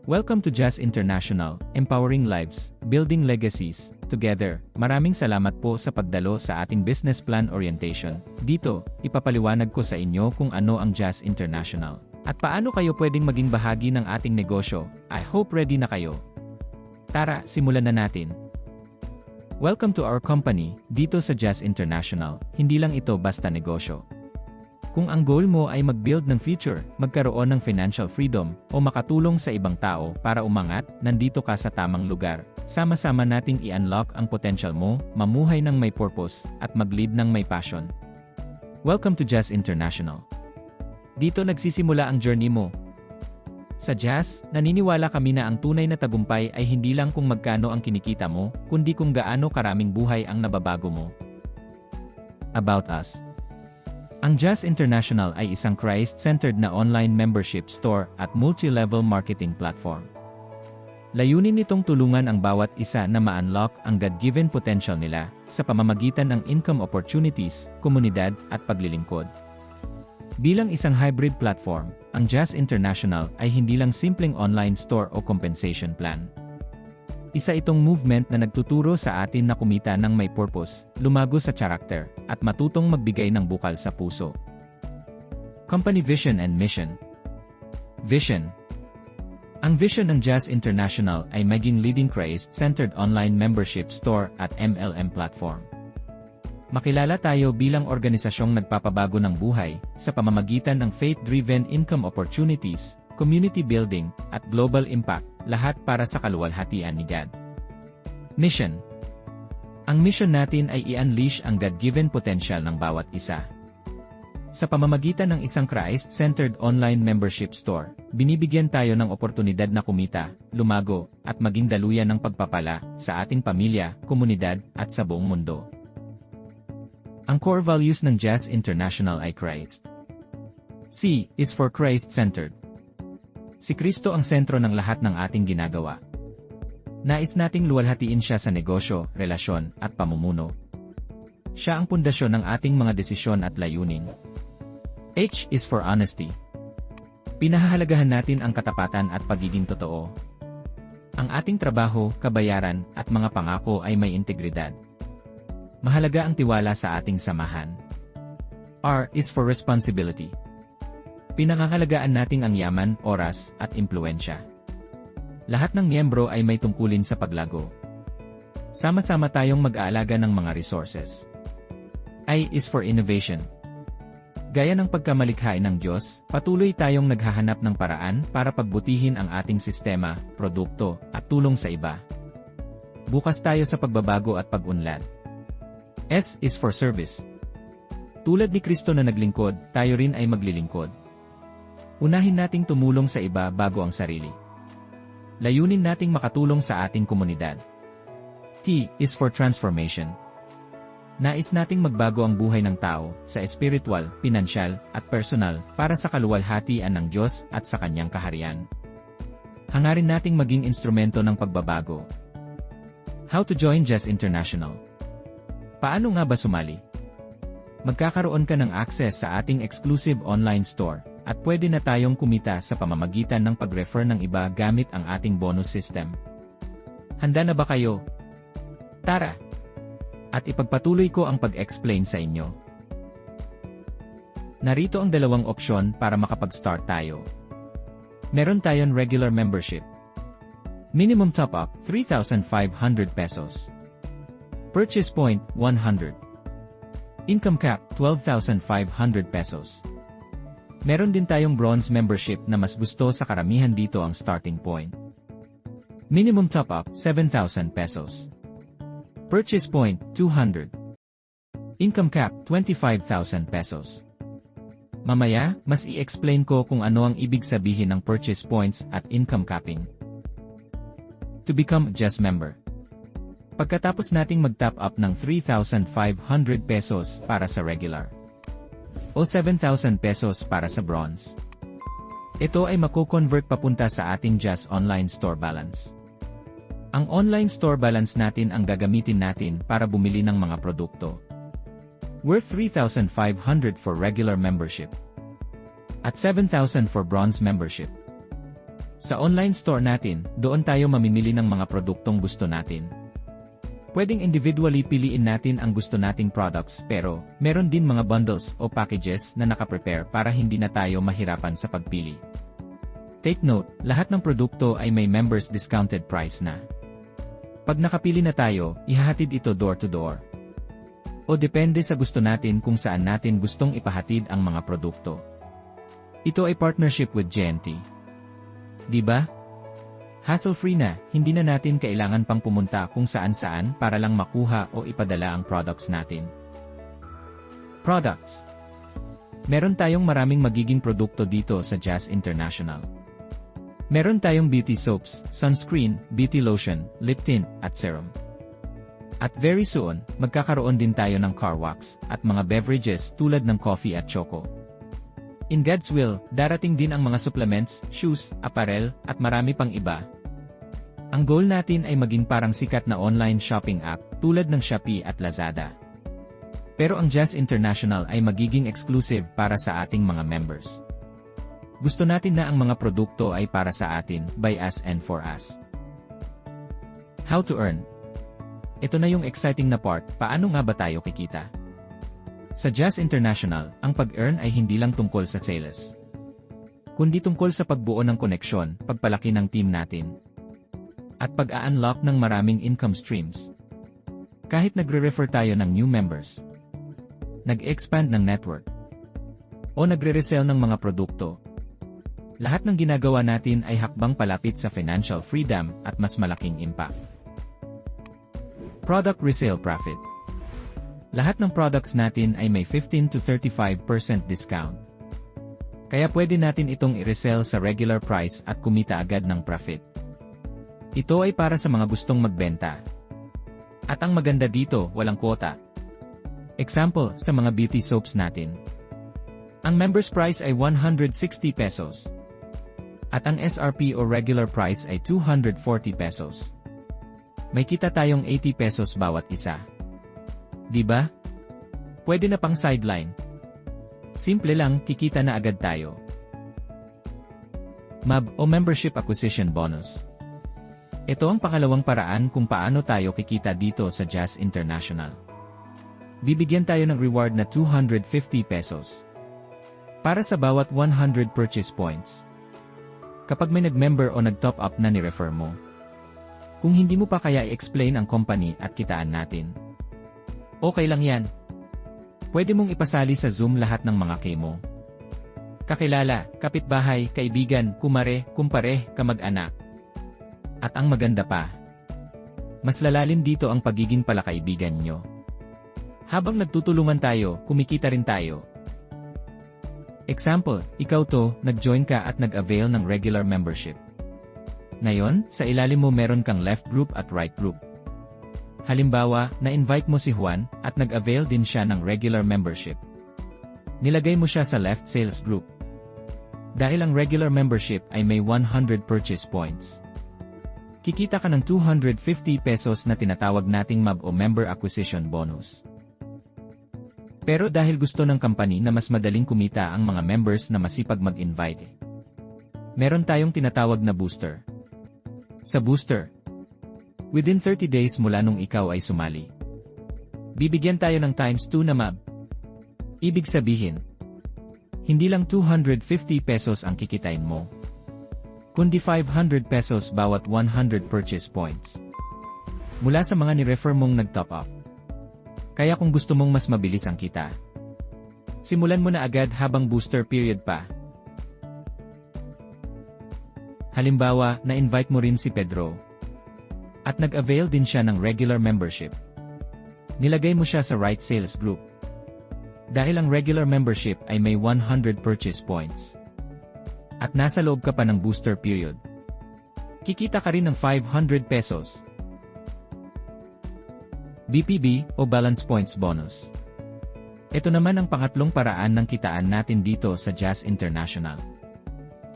Welcome to Jazz International, Empowering Lives, Building Legacies, Together. Maraming salamat po sa pagdalo sa ating business plan orientation. Dito, ipapaliwanag ko sa inyo kung ano ang Jazz International at paano kayo pwedeng maging bahagi ng ating negosyo. I hope ready na kayo. Tara, simulan na natin. Welcome to our company, dito sa Jazz International. Hindi lang ito basta negosyo. Kung ang goal mo ay mag-build ng future, magkaroon ng financial freedom, o makatulong sa ibang tao para umangat, nandito ka sa tamang lugar. Sama-sama nating i-unlock ang potential mo, mamuhay ng may purpose, at mag-lead ng may passion. Welcome to Jazz International. Dito nagsisimula ang journey mo. Sa Jazz, naniniwala kami na ang tunay na tagumpay ay hindi lang kung magkano ang kinikita mo, kundi kung gaano karaming buhay ang nababago mo. About us. Ang Jazz International ay isang Christ-centered na online membership store at multi-level marketing platform. Layunin nitong tulungan ang bawat isa na ma-unlock ang God-given potential nila sa pamamagitan ng income opportunities, komunidad, at paglilingkod. Bilang isang hybrid platform, ang Jazz International ay hindi lang simpleng online store o compensation plan. Isa itong movement na nagtuturo sa atin na kumita ng may purpose, lumago sa character, at matutong magbigay ng bukal sa puso. Company Vision and Mission. Vision. Ang vision ng Jazz International ay maging leading Christ-centered online membership store at MLM platform. Makilala tayo bilang organisasyong nagpapabago ng buhay sa pamamagitan ng faith-driven income opportunities, community building, at global impact, lahat para sa kaluwalhatian ni God. Mission. Ang mission natin ay i-unleash ang God-given potential ng bawat isa. Sa pamamagitan ng isang Christ-centered online membership store, binibigyan tayo ng oportunidad na kumita, lumago, at maging daluyan ng pagpapala sa ating pamilya, komunidad, at sa buong mundo. Ang core values ng Jazz International ay Christ. C is for Christ-centered. Si Kristo ang sentro ng lahat ng ating ginagawa. Nais nating luwalhatiin siya sa negosyo, relasyon, at pamumuno. Siya ang pundasyon ng ating mga desisyon at layunin. H is for honesty. Pinahahalagahan natin ang katapatan at pagiging totoo. Ang ating trabaho, kabayaran, at mga pangako ay may integridad. Mahalaga ang tiwala sa ating samahan. R is for responsibility. Pinangangalagaan nating ang yaman, oras, at impluensya. Lahat ng miyembro ay may tungkulin sa paglago. Sama-sama tayong mag-aalaga ng mga resources. I is for innovation. Gaya ng pagkamalikhain ng Diyos, patuloy tayong naghahanap ng paraan para pagbutihin ang ating sistema, produkto, at tulong sa iba. Bukas tayo sa pagbabago at pag-unlad. S is for service. Tulad ni Kristo na naglingkod, tayo rin ay maglilingkod. Unahin nating tumulong sa iba bago ang sarili. Layunin nating makatulong sa ating komunidad. T is for transformation. Nais nating magbago ang buhay ng tao sa espiritual, pinansyal, at personal para sa kaluwalhatian ng Diyos at sa Kanyang kaharian. Hangarin nating maging instrumento ng pagbabago. How to join Jazz International? Paano nga ba sumali? Magkakaroon ka ng access sa ating exclusive online store, at pwede na tayong kumita sa pamamagitan ng pag-refer ng iba gamit ang ating bonus system. Handa na ba kayo? Tara! At ipagpatuloy ko ang pag-explain sa inyo. Narito ang dalawang opsyon para makapag-start tayo. Meron tayong regular membership. Minimum top-up, 3,500 pesos. Purchase point, 100. Income cap, 12,500 pesos. Meron din tayong bronze membership na mas gusto sa karamihan dito ang starting point. Minimum top-up, 7,000 pesos. Purchase point, 200. Income cap, 25,000 pesos. Mamaya, mas i-explain ko kung ano ang ibig sabihin ng purchase points at income capping. To become a Jazz member. Pagkatapos nating mag-top up ng 3,500 pesos para sa regular, o 7,000 pesos para sa bronze. Ito ay mako-convert papunta sa ating Jazz online store balance. Ang online store balance natin ang gagamitin natin para bumili ng mga produkto. Worth 3,500 for regular membership. At 7,000 for bronze membership. Sa online store natin, doon tayo mamimili ng mga produktong gusto natin. Pwedeng individually piliin natin ang gusto nating products pero meron din mga bundles o packages na nakaprepare para hindi na tayo mahirapan sa pagpili. Take note, lahat ng produkto ay may members discounted price na. Pag nakapili na tayo, ihahatid ito door to door. O depende sa gusto natin kung saan natin gustong ipahatid ang mga produkto. Ito ay partnership with JNT. Diba? Hassle-free na, hindi na natin kailangan pang pumunta kung saan-saan para lang makuha o ipadala ang products natin. Products. Meron tayong maraming magiging produkto dito sa Jazz International. Meron tayong beauty soaps, sunscreen, beauty lotion, lip tint, at serum. At very soon, magkakaroon din tayo ng car wax at mga beverages tulad ng coffee at choco. In God's will, darating din ang mga supplements, shoes, apparel, at marami pang iba. Ang goal natin ay maging parang sikat na online shopping app tulad ng Shopee at Lazada. Pero ang Jazz International ay magiging exclusive para sa ating mga members. Gusto natin na ang mga produkto ay para sa atin, by us and for us. How to earn? Ito na yung exciting na part, paano nga ba tayo kikita? Sa Jazz International, ang pag-earn ay hindi lang tungkol sa sales, kundi tungkol sa pagbuo ng koneksyon, pagpalaki ng team natin, at pag-a-unlock ng maraming income streams. Kahit nagre-refer tayo ng new members, nag-expand ng network, o nagre-resell ng mga produkto, lahat ng ginagawa natin ay hakbang palapit sa financial freedom at mas malaking impact. Product resale profit. Lahat ng products natin ay may 15 to 35% discount. Kaya pwede natin itong i-resell sa regular price at kumita agad ng profit. Ito ay para sa mga gustong magbenta. At ang maganda dito, walang quota. Example, sa mga beauty soaps natin. Ang members price ay 160 pesos. At ang SRP o regular price ay 240 pesos. May kita tayong 80 pesos bawat isa. Diba? Pwede na pang sideline. Simple lang, kikita na agad tayo. MAB o Membership Acquisition Bonus. Ito ang pangalawang paraan kung paano tayo kikita dito sa Jazz International. Bibigyan tayo ng reward na 250 pesos. Para sa bawat 100 purchase points. Kapag may nag-member o nag-top up na ni-refer mo. Kung hindi mo pa kaya i-explain ang company at kitaan natin. Okay lang yan. Pwede mong ipasali sa Zoom lahat ng mga kemo. Kakilala, kapitbahay, kaibigan, kumare, kumpare, kamag-anak. At ang maganda pa. Mas lalalim dito ang pagiging palakaibigan nyo. Habang nagtutulungan tayo, kumikita rin tayo. Example, ikaw to, nag-join ka at nag-avail ng regular membership. Ngayon, sa ilalim mo meron kang left group at right group. Halimbawa, na-invite mo si Juan, at nag-avail din siya ng regular membership. Nilagay mo siya sa left sales group. Dahil ang regular membership ay may 100 purchase points. Kikita ka ng 250 pesos na tinatawag nating MAB o Member Acquisition Bonus. Pero dahil gusto ng company na mas madaling kumita ang mga members na masipag mag-invite, meron tayong tinatawag na booster. Sa booster, within 30 days mula nung ikaw ay sumali, bibigyan tayo ng times 2 na MAB. Ibig sabihin, hindi lang 250 pesos ang kikitain mo, kundi 500 pesos bawat 100 purchase points. Mula sa mga ni-refer mong nag-top up. Kaya kung gusto mong mas mabilis ang kita, simulan mo na agad habang booster period pa. Halimbawa, na-invite mo rin si Pedro. At nag-avail din siya ng regular membership. Nilagay mo siya sa right sales group. Dahil ang regular membership ay may 100 purchase points. At nasa loob ka pa ng booster period. Kikita ka rin ng 500 pesos. BPB o Balance Points Bonus. Ito naman ang pangatlong paraan ng kitaan natin dito sa Jazz International.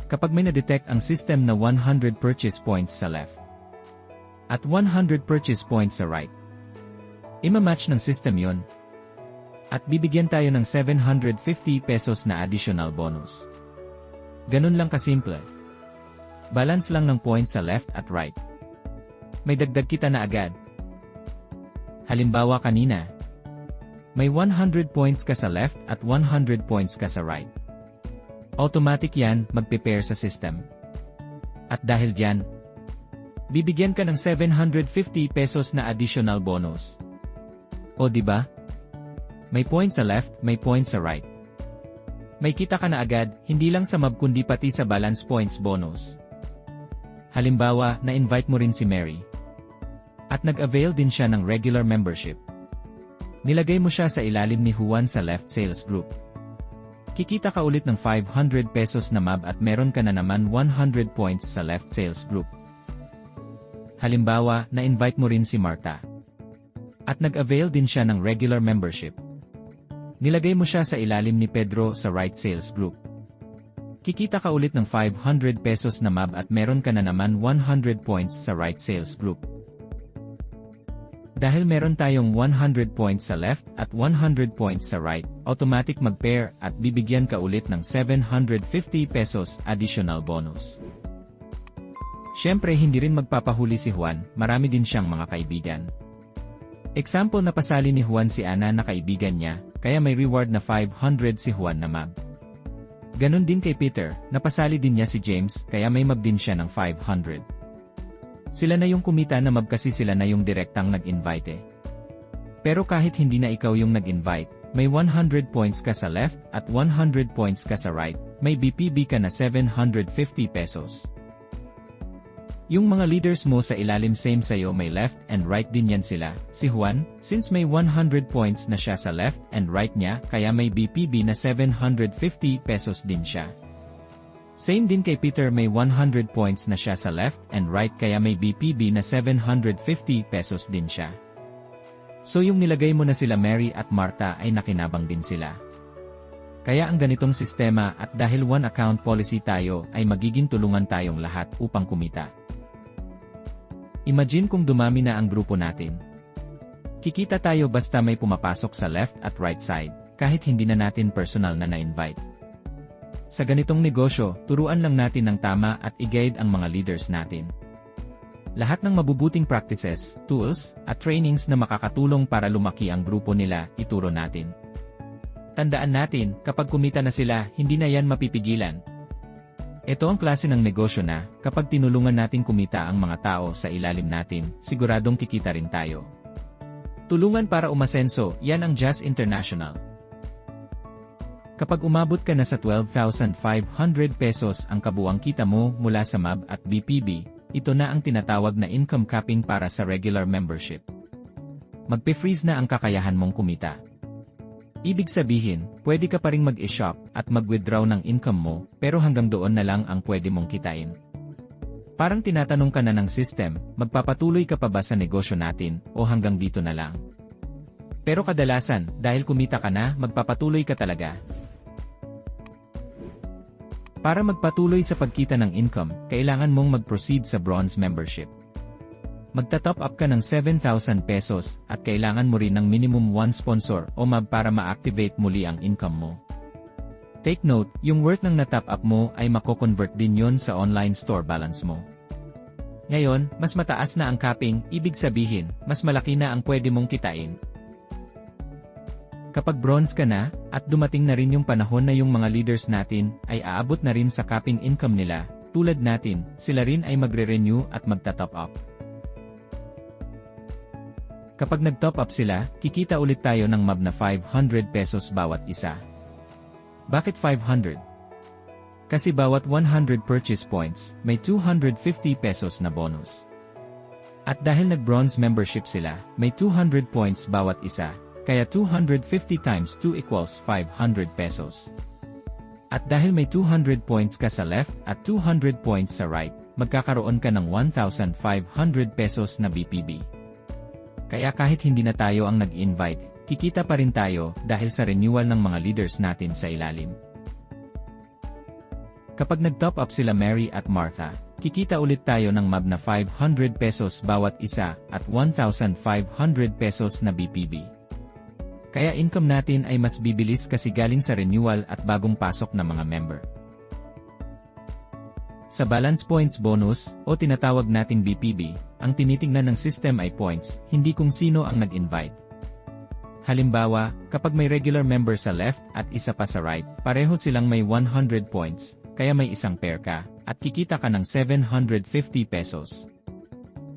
Kapag may na-detect ang system na 100 purchase points sa left at 100 purchase points sa right, ima-match ng system yon at bibigyan tayo ng 750 pesos na additional bonus. Ganun lang kasimple. Balance lang ng points sa left at right. May dagdag kita na agad. Halimbawa kanina, may 100 points ka sa left at 100 points ka sa right. Automatic yan magpe-pair sa system. At dahil dyan, bibigyan ka ng 750 pesos na additional bonus. O diba? May point sa left, may point sa right. May kita ka na agad, hindi lang sa mob kundi pati sa balance points bonus. Halimbawa, na-invite mo rin si Mary. At nag-avail din siya ng regular membership. Nilagay mo siya sa ilalim ni Juan sa left sales group. Kikita ka ulit ng 500 pesos na mob at meron ka na naman 100 points sa left sales group. Halimbawa, na-invite mo rin si Martha. At nag-avail din siya ng regular membership. Nilagay mo siya sa ilalim ni Pedro sa right sales group. Kikita ka ulit ng 500 pesos na mob at meron ka na naman 100 points sa right sales group. Dahil meron tayong 100 points sa left at 100 points sa right, automatic mag-pair at bibigyan ka ulit ng 750 pesos additional bonus. Siyempre hindi rin magpapahuli si Juan, marami din siyang mga kaibigan. Example, napasali ni Juan si Ana na kaibigan niya, kaya may reward na 500 si Juan na mob. Ganon din kay Peter, napasali din niya si James, kaya may mob din siya ng 500. Sila na yung kumita na mob kasi sila na yung direktang nag-invite eh. Pero kahit hindi na ikaw yung nag-invite, may 100 points ka sa left at 100 points ka sa right, may BPB ka na 750 pesos. Yung mga leaders mo sa ilalim same sayo may left and right din yan sila. Si Juan, since may 100 points na siya sa left and right niya, kaya may BPB na 750 pesos din siya. Same din kay Peter, may 100 points na siya sa left and right kaya may BPB na 750 pesos din siya. So yung nilagay mo na sila Mary at Martha ay nakinabang din sila. Kaya ang ganitong sistema at dahil one account policy tayo ay magiging tulungan tayong lahat upang kumita. Imagine kung dumami na ang grupo natin. Kikita tayo basta may pumapasok sa left at right side, kahit hindi na natin personal na na-invite. Sa ganitong negosyo, turuan lang natin ng tama at i-guide ang mga leaders natin. Lahat ng mabubuting practices, tools, at trainings na makakatulong para lumaki ang grupo nila, ituro natin. Tandaan natin, kapag kumita na sila, hindi na yan mapipigilan. Ito ang klase ng negosyo na, kapag tinulungan natin kumita ang mga tao sa ilalim natin, siguradong kikita rin tayo. Tulungan para umasenso, yan ang Jazz International. Kapag umabot ka na sa 12,500 pesos ang kabuang kita mo mula sa MAB at BPB, ito na ang tinatawag na income capping para sa regular membership. Magpe-freeze na ang kakayahan mong kumita. Ibig sabihin, pwede ka pa ring mag-e-shop at mag-withdraw ng income mo, pero hanggang doon na lang ang pwede mong kitain. Parang tinatanong ka na ng system, magpapatuloy ka pa ba sa negosyo natin, o hanggang dito na lang? Pero kadalasan, dahil kumita ka na, magpapatuloy ka talaga. Para magpatuloy sa pagkita ng income, kailangan mong mag-proceed sa bronze membership. Magta-top up ka ng 7,000 pesos at kailangan mo rin ng minimum 1 sponsor o MAB para ma-activate muli ang income mo. Take note, yung worth ng na-top up mo ay mako-convert din yon sa online store balance mo. Ngayon, mas mataas na ang capping, ibig sabihin, mas malaki na ang pwede mong kitain. Kapag bronze ka na, at dumating na rin yung panahon na yung mga leaders natin ay aabot na rin sa capping income nila, tulad natin, sila rin ay magre-renew at magta-top up. Kapag nag-top up sila, kikita ulit tayo ng MAB na 500 pesos bawat isa. Bakit 500? Kasi bawat 100 purchase points, may 250 pesos na bonus. At dahil nag-bronze membership sila, may 200 points bawat isa, kaya 250 times 2 equals 500 pesos. At dahil may 200 points ka sa left at 200 points sa right, magkakaroon ka ng 1,500 pesos na BPB. Kaya kahit hindi na tayo ang nag-invite, kikita pa rin tayo dahil sa renewal ng mga leaders natin sa ilalim. Kapag nag-top up sila Mary at Martha, kikita ulit tayo ng MAB na 500 pesos bawat isa at 1,500 pesos na BPB. Kaya income natin ay mas bibilis kasi galing sa renewal at bagong pasok na mga member. Sa balance points bonus, o tinatawag nating BPB, ang tinitingnan ng system ay points, hindi kung sino ang nag-invite. Halimbawa, kapag may regular member sa left at isa pa sa right, pareho silang may 100 points, kaya may isang pair ka, at kikita ka ng 750 pesos.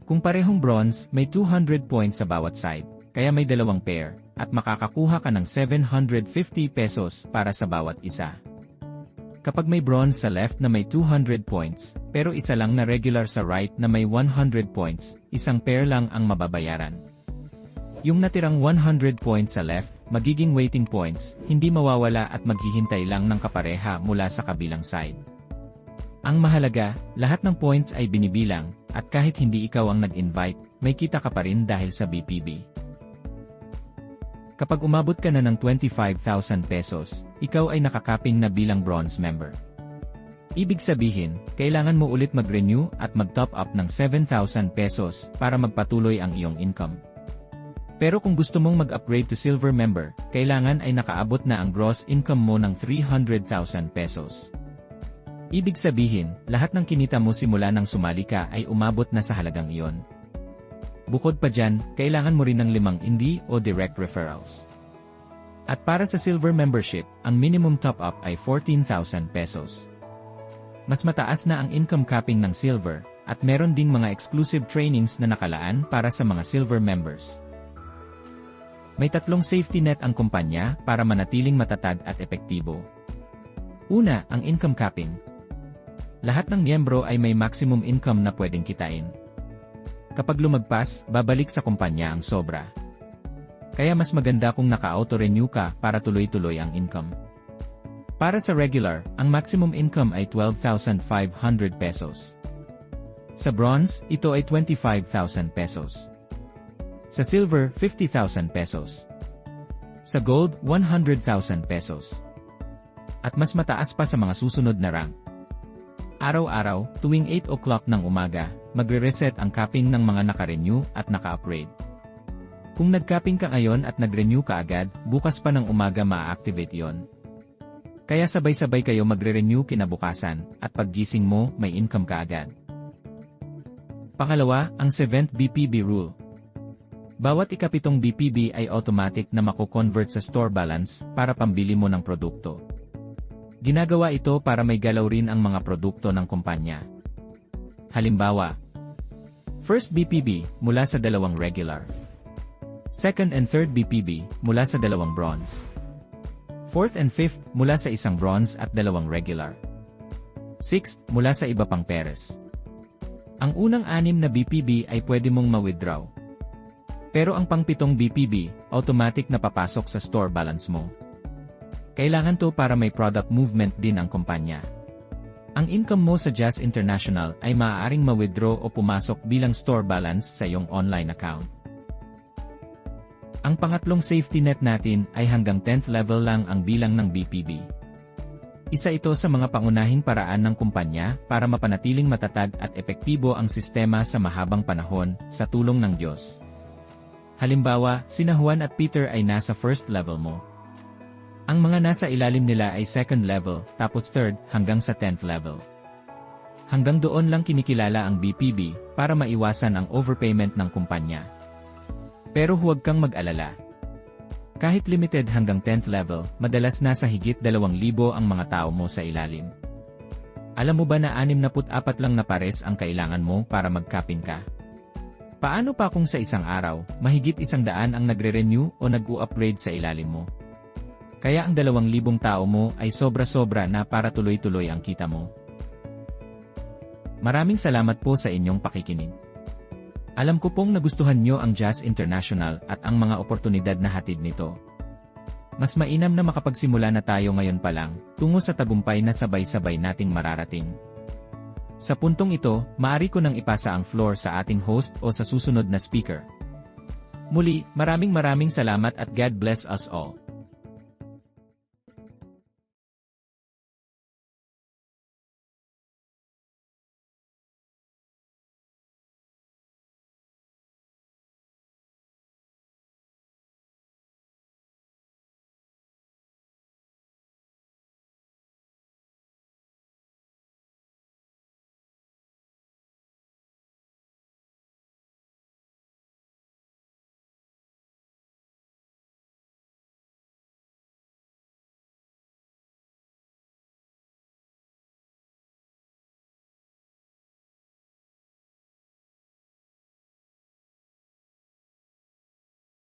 Kung parehong bronze, may 200 points sa bawat side, kaya may dalawang pair, at makakakuha ka ng 750 pesos para sa bawat isa. Kapag may bronze sa left na may 200 points, pero isa lang na regular sa right na may 100 points, isang pair lang ang mababayaran. Yung natirang 100 points sa left, magiging waiting points, hindi mawawala at maghihintay lang ng kapareha mula sa kabilang side. Ang mahalaga, lahat ng points ay binibilang, at kahit hindi ikaw ang nag-invite, may kita ka pa rin dahil sa BPB. Kapag umabot ka na ng 25,000 pesos, ikaw ay nakakaping na bilang bronze member. Ibig sabihin, kailangan mo ulit mag-renew at mag-top up ng 7,000 pesos para magpatuloy ang iyong income. Pero kung gusto mong mag-upgrade to silver member, kailangan ay nakaabot na ang gross income mo ng 300,000 pesos. Ibig sabihin, lahat ng kinita mo simula nang sumali ka ay umabot na sa halagang iyon. Bukod pa dyan, kailangan mo rin ng 5 indie o direct referrals. At para sa silver membership, ang minimum top-up ay 14,000 pesos. Mas mataas na ang income capping ng silver, at meron ding mga exclusive trainings na nakalaan para sa mga silver members. May 3 safety net ang kumpanya para manatiling matatag at epektibo. Una, ang income capping. Lahat ng miyembro ay may maximum income na pwedeng kitain. Kapag lumagpas, babalik sa kumpanya ang sobra. Kaya mas maganda kung naka-auto-renew ka para tuloy-tuloy ang income. Para sa regular, ang maximum income ay 12,500 pesos. Sa bronze, ito ay 25,000 pesos. Sa silver, 50,000 pesos. Sa gold, 100,000 pesos. At mas mataas pa sa mga susunod na rank. Araw-araw, tuwing 8 o'clock ng umaga, magre-reset ang capping ng mga naka-renew at naka-upgrade. Kung nag-capping ka ngayon at nag-renew ka agad, bukas pa ng umaga ma-activate yon. Kaya sabay-sabay kayo magre-renew kinabukasan, at paggising mo, may income ka agad. Pangalawa, ang 7th BPB rule. Bawat ikapitong BPB ay automatic na mako-convert sa store balance para pambili mo ng produkto. Ginagawa ito para may galaw rin ang mga produkto ng kumpanya. Halimbawa, first BPB mula sa 2 regular. Second and third BPB mula sa 2 bronze. Fourth and fifth mula sa 1 bronze at 2 regular. Sixth mula sa iba pang pares. Ang unang 6 na BPB ay pwede mong ma-withdraw. Pero ang pang-7 BPB, automatic na papasok sa store balance mo. Kailangan to para may product movement din ang kumpanya. Ang income mo sa Jazz International ay maaaring ma-withdraw o pumasok bilang store balance sa iyong online account. Ang pangatlong safety net natin ay hanggang 10th level lang ang bilang ng BPB. Isa ito sa mga pangunahing paraan ng kumpanya para mapanatiling matatag at epektibo ang sistema sa mahabang panahon sa tulong ng Diyos. Halimbawa, sina Juan at Peter ay nasa first level mo. Ang mga nasa ilalim nila ay 2nd level, tapos 3rd, hanggang sa 10th level. Hanggang doon lang kinikilala ang BPB, para maiwasan ang overpayment ng kumpanya. Pero huwag kang mag-alala. Kahit limited hanggang 10th level, madalas nasa higit 2,000 ang mga tao mo sa ilalim. Alam mo ba na 64 lang na pares ang kailangan mo para mag-capping ka? Paano pa kung sa isang araw, mahigit 100 ang nagre-renew o nag-u-upgrade sa ilalim mo? Kaya ang 2,000 tao mo ay sobra-sobra na para tuloy-tuloy ang kita mo. Maraming salamat po sa inyong pakikinig. Alam ko pong nagustuhan nyo ang Jazz International at ang mga oportunidad na hatid nito. Mas mainam na makapagsimula na tayo ngayon pa lang, tungo sa tagumpay na sabay-sabay nating mararating. Sa puntong ito, maaari ko nang ipasa ang floor sa ating host o sa susunod na speaker. Muli, maraming salamat at God bless us all.